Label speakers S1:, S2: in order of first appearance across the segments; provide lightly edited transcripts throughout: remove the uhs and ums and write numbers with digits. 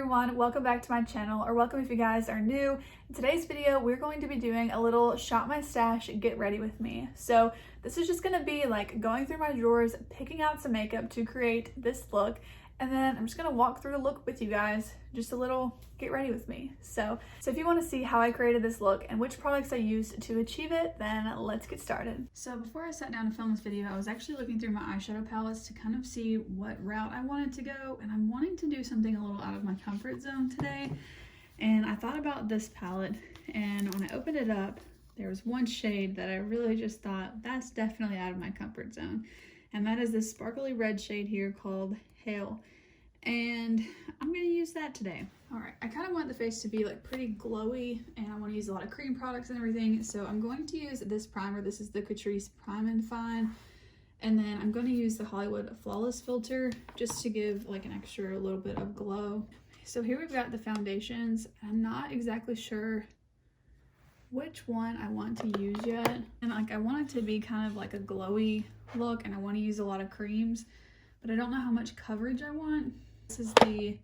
S1: everyone, welcome back to my channel, or welcome if you guys are new. In today's video, we're going to be doing a little shop my stash, get ready with me. So this is just gonna be like going through my drawers, picking out some makeup to create this look, and then I'm just gonna walk through the look with you guys, just a little get ready with me. So if you wanna see how I created this look and which products I used to achieve it, then let's get started. So before I sat down to film this video, I was actually looking through my eyeshadow palettes to kind of see what route I wanted to go, and I'm wanting to do something a little out of my comfort zone today. And I thought about this palette, and when I opened it up, there was one shade that I really just thought, that's definitely out of my comfort zone. And that is this sparkly red shade here called Hail. And I'm gonna use that today. All right, I kind of want the face to be like pretty glowy, and I want to use a lot of cream products and everything. So I'm going to use this primer. This is the Catrice Prime and Fine. And then I'm going to use the Hollywood Flawless filter just to give like an extra little bit of glow. So here we've got the foundations. I'm not exactly sure which one I want to use yet. And like I want it to be kind of like a glowy look, and I want to use a lot of creams, but I don't know how much coverage I want. This is the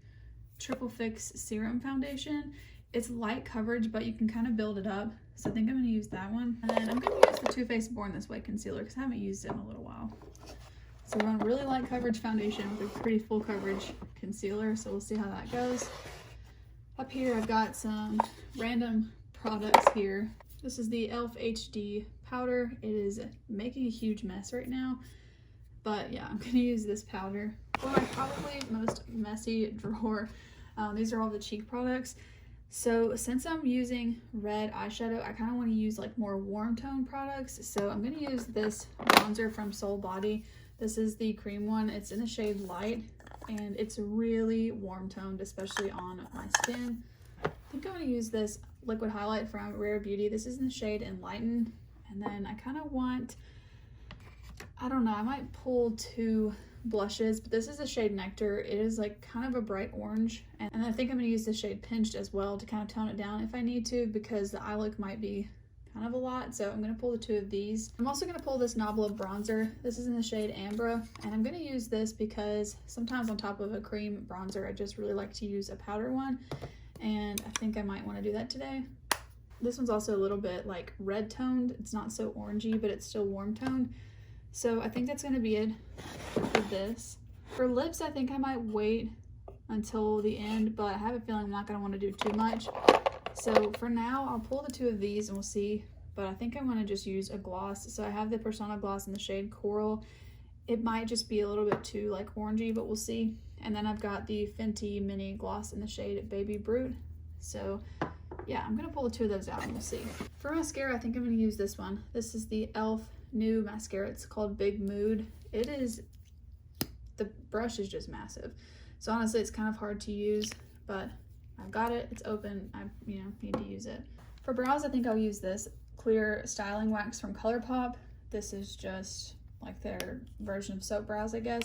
S1: Triple Fix Serum Foundation. It's light coverage, but you can kind of build it up. So I think I'm going to use that one. And then I'm going to use the Too Faced Born This Way concealer because I haven't used it in a little while. So we're on a really light coverage foundation with a pretty full coverage concealer. So we'll see how that goes. Up here, I've got some random products here. This is the e.l.f. HD powder. It is making a huge mess right now. But yeah, I'm going to use this powder. For my probably most messy drawer, these are all the cheek products. So since I'm using red eyeshadow, I kind of want to use like more warm tone products. So I'm going to use this bronzer from Soul Body. This is the cream one. It's in the shade Light, and it's really warm toned, especially on my skin. I think I'm going to use this liquid highlight from Rare Beauty. This is in the shade Enlighten. And then I kind of want, I don't know, I might pull two blushes, but this is the shade Nectar. It is like kind of a bright orange, and I think I'm going to use the shade Pinched as well to kind of tone it down if I need to, because the eye look might be kind of a lot. So I'm going to pull the two of these. I'm also going to pull this Nobla bronzer. This is in the shade Ambra, and I'm going to use this because sometimes on top of a cream bronzer I just really like to use a powder one, and I think I might want to do that today. This one's also a little bit like red toned. It's not so orangey, but it's still warm toned. So I think that's going to be it for this. For lips, I think I might wait until the end, but I have a feeling I'm not going to want to do too much. So for now, I'll pull the two of these and we'll see. But I think I'm going to just use a gloss. So I have the Persona gloss in the shade Coral. It might just be a little bit too like orangey, but we'll see. And then I've got the Fenty mini gloss in the shade Baby Brute. So yeah, I'm going to pull the two of those out and we'll see. For mascara, I think I'm going to use this one. This is the e.l.f. new mascara. It's called Big Mood. It is, the brush is just massive. So honestly, it's kind of hard to use, but I've got it. It's open. I need to use it. For brows, I think I'll use this clear styling wax from ColourPop. This is just like their version of soap brows, I guess.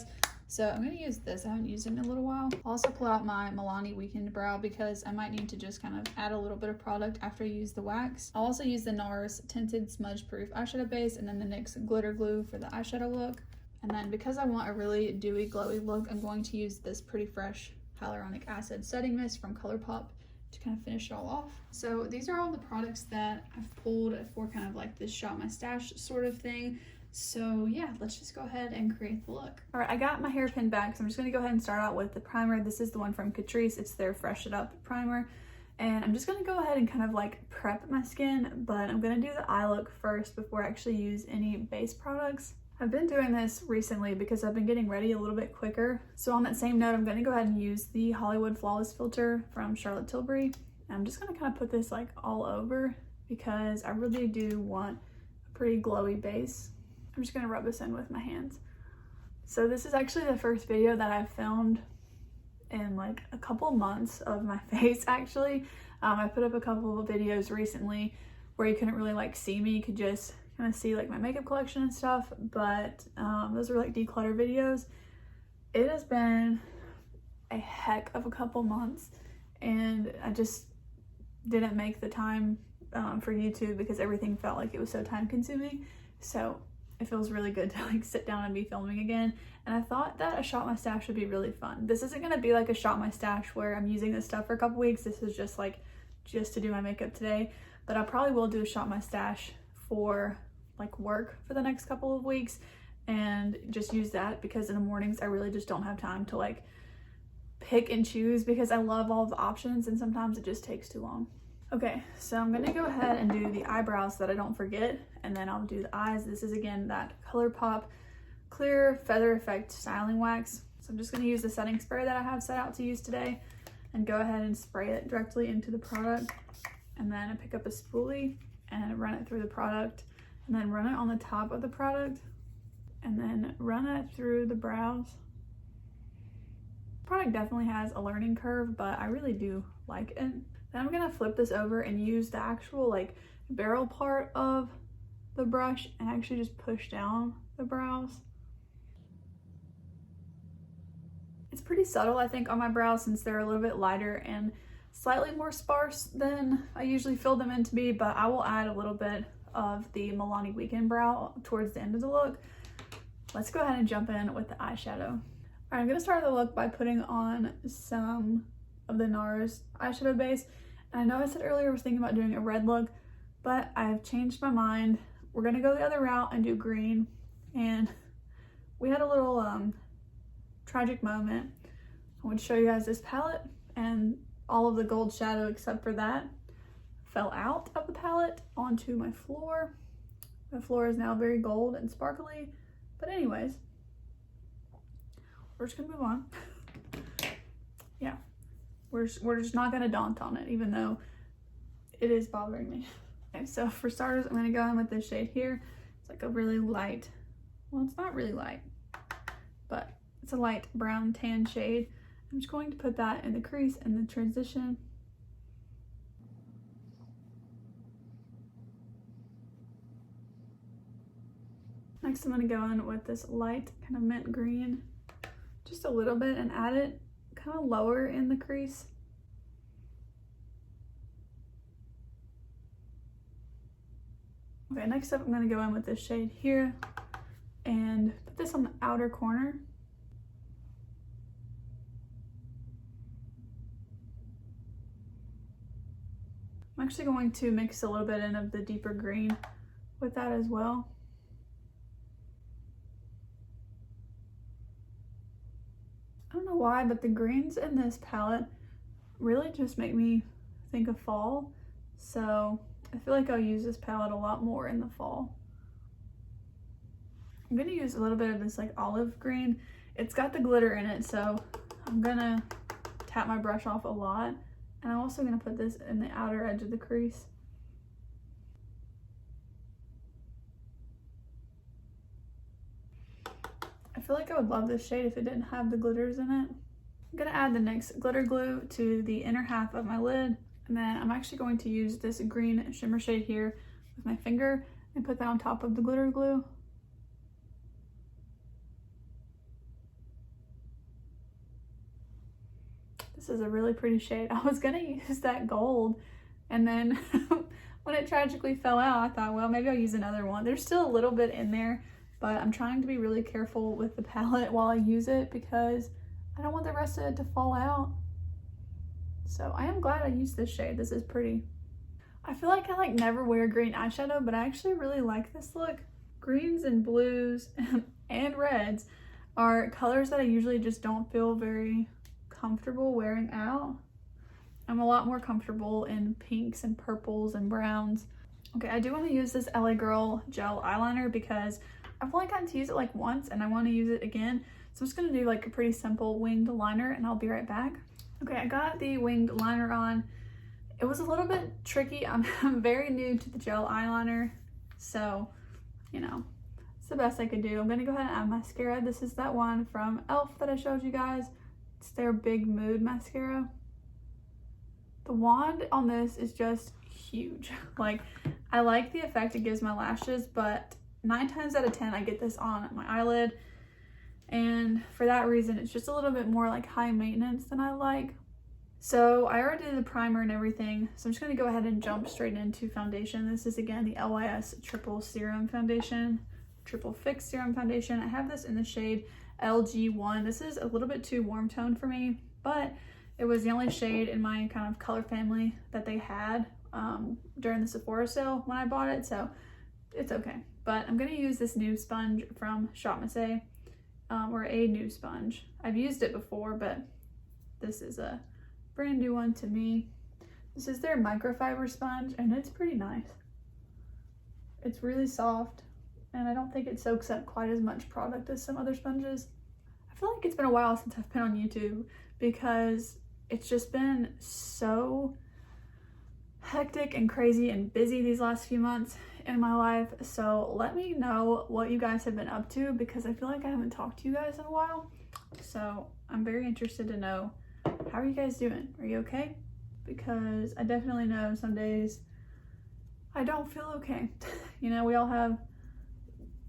S1: So I'm going to use this. I haven't used it in a little while. I'll also pull out my Milani Weekend Brow because I might need to just kind of add a little bit of product after I use the wax. I'll also use the NARS Tinted Smudge Proof eyeshadow base, and then the NYX Glitter Glue for the eyeshadow look. And then because I want a really dewy, glowy look, I'm going to use this Pretty Fresh Hyaluronic Acid Setting Mist from ColourPop to kind of finish it all off. So these are all the products that I've pulled for kind of like this shop my stash sort of thing. So yeah, let's just go ahead and create the look. All right, I got my hairpin back, so I'm just gonna go ahead and start out with the primer. This is the one from Catrice. It's their Fresh It Up primer. And I'm just gonna go ahead and kind of like prep my skin, but I'm gonna do the eye look first before I actually use any base products. I've been doing this recently because I've been getting ready a little bit quicker. So on that same note, I'm gonna go ahead and use the Hollywood Flawless filter from Charlotte Tilbury. I'm just gonna kind of put this like all over because I really do want a pretty glowy base. I'm just gonna rub this in with my hands. So this is actually the first video that I've filmed in like a couple months of my face actually. I put up a couple of videos recently where you couldn't really like see me, you could just kind of see like my makeup collection and stuff, but those were like declutter videos. It has been a heck of a couple months, and I just didn't make the time for YouTube because everything felt like it was so time consuming. So it feels really good to like sit down and be filming again. And I thought that a Shop My Stash would be really fun. This isn't gonna be like a Shop My Stash where I'm using this stuff for a couple weeks. This is just to do my makeup today. But I probably will do a Shop My Stash for like work for the next couple of weeks and just use that, because in the mornings I really just don't have time to like pick and choose, because I love all of the options and sometimes it just takes too long. Okay, so I'm gonna go ahead and do the eyebrows so that I don't forget, and then I'll do the eyes. This is again that ColourPop Clear Feather Effect Styling Wax. So I'm just gonna use the setting spray that I have set out to use today and go ahead and spray it directly into the product. And then I pick up a spoolie and run it through the product, and then run it on the top of the product, and then run it through the brows. The product definitely has a learning curve, but I really do like it. Then I'm gonna flip this over and use the actual like barrel part of the brush and actually just push down the brows. It's pretty subtle, I think, on my brows since they're a little bit lighter and slightly more sparse than I usually fill them in to be, but I will add a little bit of the Milani Weekend brow towards the end of the look. Let's go ahead and jump in with the eyeshadow. All right, I'm gonna start the look by putting on some of the NARS eyeshadow base. And I know I said earlier I was thinking about doing a red look, but I've changed my mind. We're gonna go the other route and do green. And we had a little tragic moment. I want to show you guys this palette, and all of the gold shadow except for that fell out of the palette onto my floor. My floor is now very gold and sparkly, but anyways, we're just gonna move on. Yeah, we're just not gonna daunt on it, even though it is bothering me. Okay, so for starters, I'm gonna go in with this shade here. It's like a really light, well, it's not really light, but it's a light brown tan shade. I'm just going to put that in the crease and the transition. Next, I'm going to go in with this light kind of mint green, just a little bit, and add it kind of lower in the crease. Okay, next up I'm going to go in with this shade here and put this on the outer corner. I'm actually going to mix a little bit in of the deeper green with that as well. I don't know why, but the greens in this palette really just make me think of fall. So I feel like I'll use this palette a lot more in the fall. I'm gonna use a little bit of this like olive green. It's got the glitter in it, so I'm gonna tap my brush off a lot. And I'm also gonna put this in the outer edge of the crease. I feel like I would love this shade if it didn't have the glitters in it. I'm gonna add the NYX glitter glue to the inner half of my lid. And then I'm actually going to use this green shimmer shade here with my finger and put that on top of the glitter glue. This is a really pretty shade. I was gonna use that gold, and then when it tragically fell out, I thought, well, maybe I'll use another one. There's still a little bit in there, but I'm trying to be really careful with the palette while I use it because I don't want the rest of it to fall out. So I am glad I used this shade. This is pretty. I feel like I never wear green eyeshadow, but I actually really like this look. Greens and blues and reds are colors that I usually just don't feel very comfortable wearing out. I'm a lot more comfortable in pinks and purples and browns. Okay, I do want to use this LA Girl Gel Eyeliner because I've only gotten to use it like once and I want to use it again. So I'm just going to do like a pretty simple winged liner and I'll be right back. Okay, I got the winged liner on. It was a little bit tricky. I'm very new to the gel eyeliner, so, you know, it's the best I could do. I'm going to go ahead and add mascara. This is that one from e.l.f. that I showed you guys. It's their Big Mood Mascara. The wand on this is just huge. Like, I like the effect it gives my lashes, but 9 times out of 10 I get this on my eyelid, and for that reason it's just a little bit more like high maintenance than I like. So I already did the primer and everything, so I'm just going to go ahead and jump straight into foundation. This is again the LYS Triple Serum Foundation. Triple Fix Serum Foundation. I have this in the shade LG1. This is a little bit too warm tone for me, but it was the only shade in my kind of color family that they had during the Sephora sale when I bought it, so it's okay. But I'm going to use this new sponge from Shop Masse, or a new sponge. I've used it before, but this is a brand new one to me. This is their microfiber sponge, and it's pretty nice. It's really soft, and I don't think it soaks up quite as much product as some other sponges. I feel like it's been a while since I've been on YouTube because it's just been so hectic and crazy and busy these last few months in my life. So let me know what you guys have been up to, because I feel like I haven't talked to you guys in a while. So I'm very interested to know, how are you guys doing? Are you okay? Because I definitely know some days I don't feel okay. You know, we all have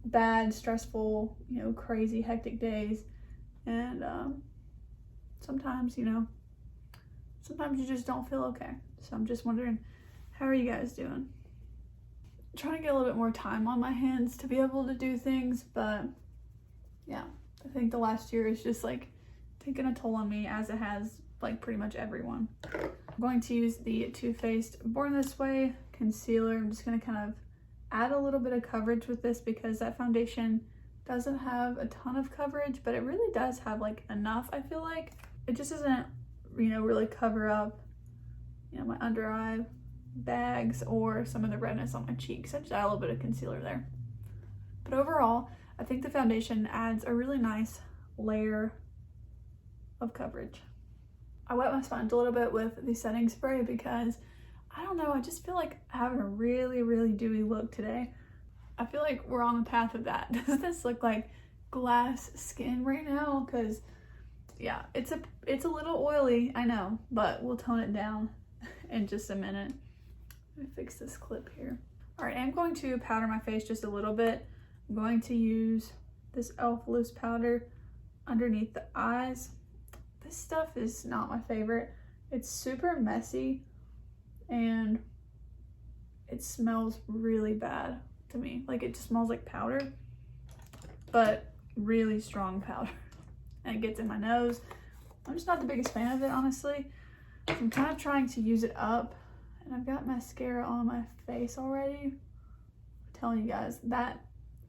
S1: bad, stressful, you know, crazy, hectic days. And sometimes, you know, sometimes you just don't feel okay. So I'm just wondering, how are you guys doing? I'm trying to get a little bit more time on my hands to be able to do things, but yeah, I think the last year is just like taking a toll on me, as it has like pretty much everyone. I'm going to use the Too Faced Born This Way concealer. I'm just going to kind of add a little bit of coverage with this, because that foundation doesn't have a ton of coverage, but it really does have like enough. I feel like it just doesn't, you know, really cover up, you know, my under eye bags or some of the redness on my cheeks. I just add a little bit of concealer there. But overall, I think the foundation adds a really nice layer of coverage. I wet my sponge a little bit with the setting spray because, I don't know, I just feel like having a really, really dewy look today. I feel like we're on the path of that. Does this look like glass skin right now? Because yeah, it's a little oily, I know, but we'll tone it down in just a minute. Let me fix this clip here. All right, I'm going to powder my face just a little bit. I'm going to use this e.l.f. loose powder underneath the eyes. This stuff is not my favorite. It's super messy and it smells really bad to me. Like, it just smells like powder, but really strong powder. And it gets in my nose. I'm just not the biggest fan of it, honestly. I'm kind of trying to use it up, and I've got mascara on my face already. I'm telling you guys, that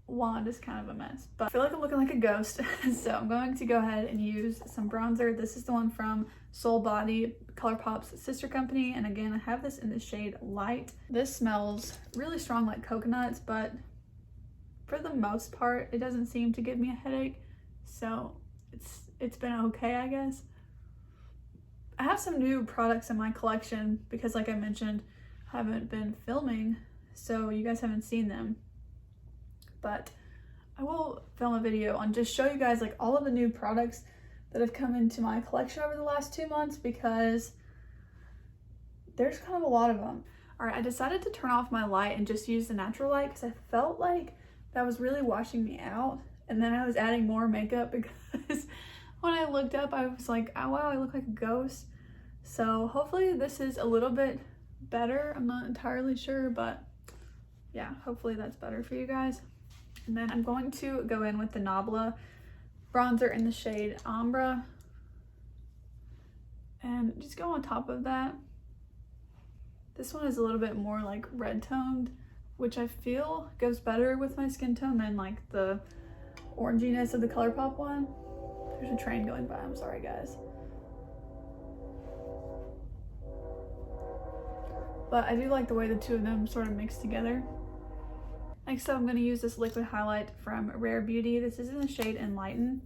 S1: wand is kind of a mess, but I feel like I'm looking like a ghost. So I'm going to go ahead and use some bronzer. This is the one from Soul Body, ColourPop's sister company, and again, I have this in the shade Light. This smells really strong like coconuts, but for the most part, it doesn't seem to give me a headache, so it's been okay, I guess. I have some new products in my collection because, like I mentioned, I haven't been filming, so you guys haven't seen them. But I will film a video on just show you guys like all of the new products that have come into my collection over the last 2 months, because there's kind of a lot of them. All right, I decided to turn off my light and just use the natural light because I felt like that was really washing me out. And then I was adding more makeup because when I looked up, I was like, oh wow, I look like a ghost. So hopefully this is a little bit better. I'm not entirely sure, but yeah, hopefully that's better for you guys. And then I'm going to go in with the Nabla bronzer in the shade Ombre and just go on top of that. This one is a little bit more like red toned, which I feel goes better with my skin tone than like the oranginess of the ColourPop one. There's a train going by, I'm sorry guys. But I do like the way the two of them sort of mix together. Next up, I'm going to use this liquid highlight from Rare Beauty. This is in the shade Enlighten.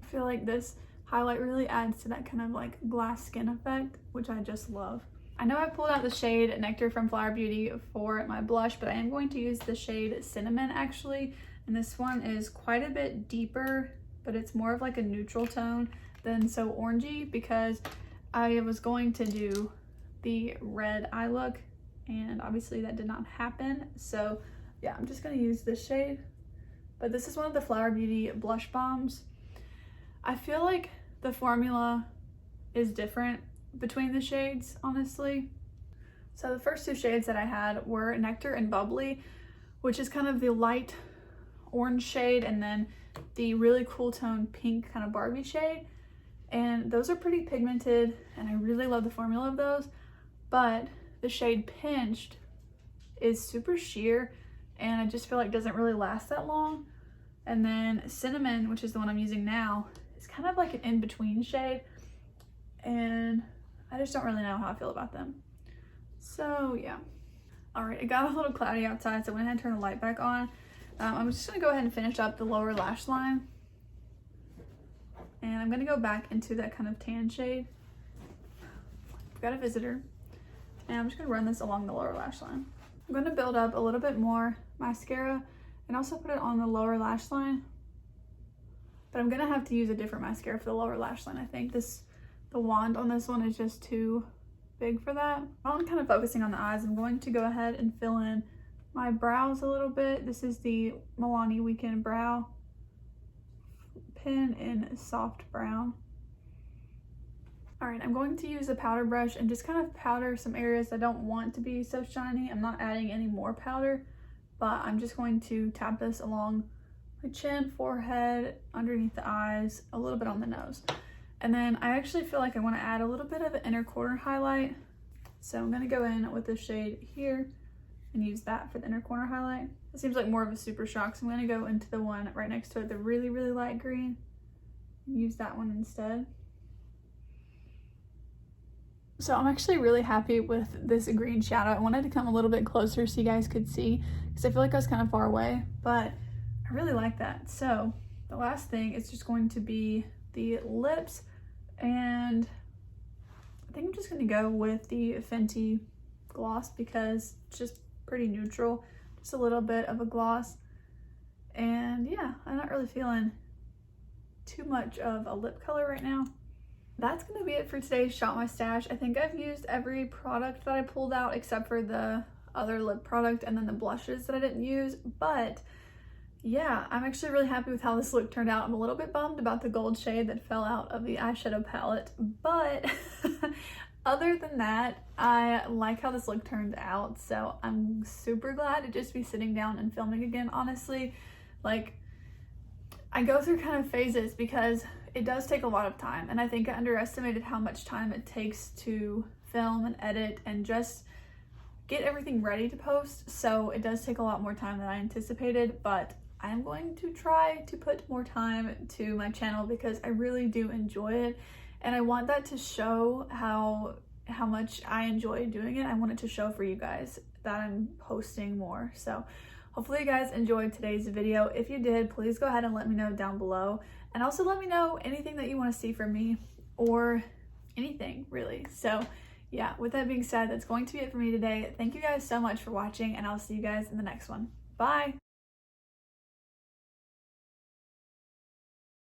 S1: I feel like this highlight really adds to that kind of like glass skin effect, which I just love. I know I pulled out the shade Nectar from Flower Beauty for my blush, but I am going to use the shade Cinnamon actually. And this one is quite a bit deeper, but it's more of like a neutral tone than so orangey, because I was going to do the red eye look, and obviously that did not happen. So yeah, I'm just gonna use this shade. But this is one of the Flower Beauty blush bombs. I feel like the formula is different between the shades, honestly. So the first two shades that I had were Nectar and Bubbly, which is kind of the light orange shade, and then the really cool tone pink kind of Barbie shade. And those are pretty pigmented, and I really love the formula of those, but the shade Pinched is super sheer, and I just feel like doesn't really last that long. And then Cinnamon, which is the one I'm using now, is kind of like an in-between shade, and I just don't really know how I feel about them. So yeah. All right, it got a little cloudy outside, so I went ahead and turned the light back on. I'm just gonna go ahead and finish up the lower lash line. And I'm gonna go back into that kind of tan shade. I've got a visitor. And I'm just gonna run this along the lower lash line. I'm gonna build up a little bit more mascara and also put it on the lower lash line. But I'm gonna have to use a different mascara for the lower lash line. I think the wand on this one is just too big for that. While I'm kind of focusing on the eyes, I'm going to go ahead and fill in my brows a little bit. This is the Milani Weekend Brow Pen in Soft Brown. All right, I'm going to use a powder brush and just kind of powder some areas I don't want to be so shiny. I'm not adding any more powder, but I'm just going to tap this along my chin, forehead, underneath the eyes, a little bit on the nose. And then I actually feel like I want to add a little bit of an inner corner highlight. So I'm going to go in with the shade here and use that for the inner corner highlight. It seems like more of a super shock, so I'm going to go into the one right next to it, the really, really light green, and use that one instead. So I'm actually really happy with this green shadow. I wanted to come a little bit closer so you guys could see, because I feel like I was kind of far away, but I really like that. So the last thing is just going to be the lips, and I think I'm just going to go with the Fenty gloss because it's just pretty neutral, just a little bit of a gloss. And yeah, I'm not really feeling too much of a lip color right now. That's gonna be it for today's Shop My Stash. I think I've used every product that I pulled out except for the other lip product and then the blushes that I didn't use. But yeah, I'm actually really happy with how this look turned out. I'm a little bit bummed about the gold shade that fell out of the eyeshadow palette, but other than that, I like how this look turned out. So I'm super glad to just be sitting down and filming again. Honestly, like, I go through kind of phases because it does take a lot of time, and I think I underestimated how much time it takes to film and edit and just get everything ready to post. So it does take a lot more time than I anticipated, but I'm going to try to put more time to my channel because I really do enjoy it, and I want that to show how much I enjoy doing it. I want it to show for you guys that I'm posting more. So hopefully you guys enjoyed today's video. If you did, please go ahead and let me know down below. And also let me know anything that you want to see from me, or anything really. So yeah, with that being said, that's going to be it for me today. Thank you guys so much for watching, and I'll see you guys in the next one. Bye!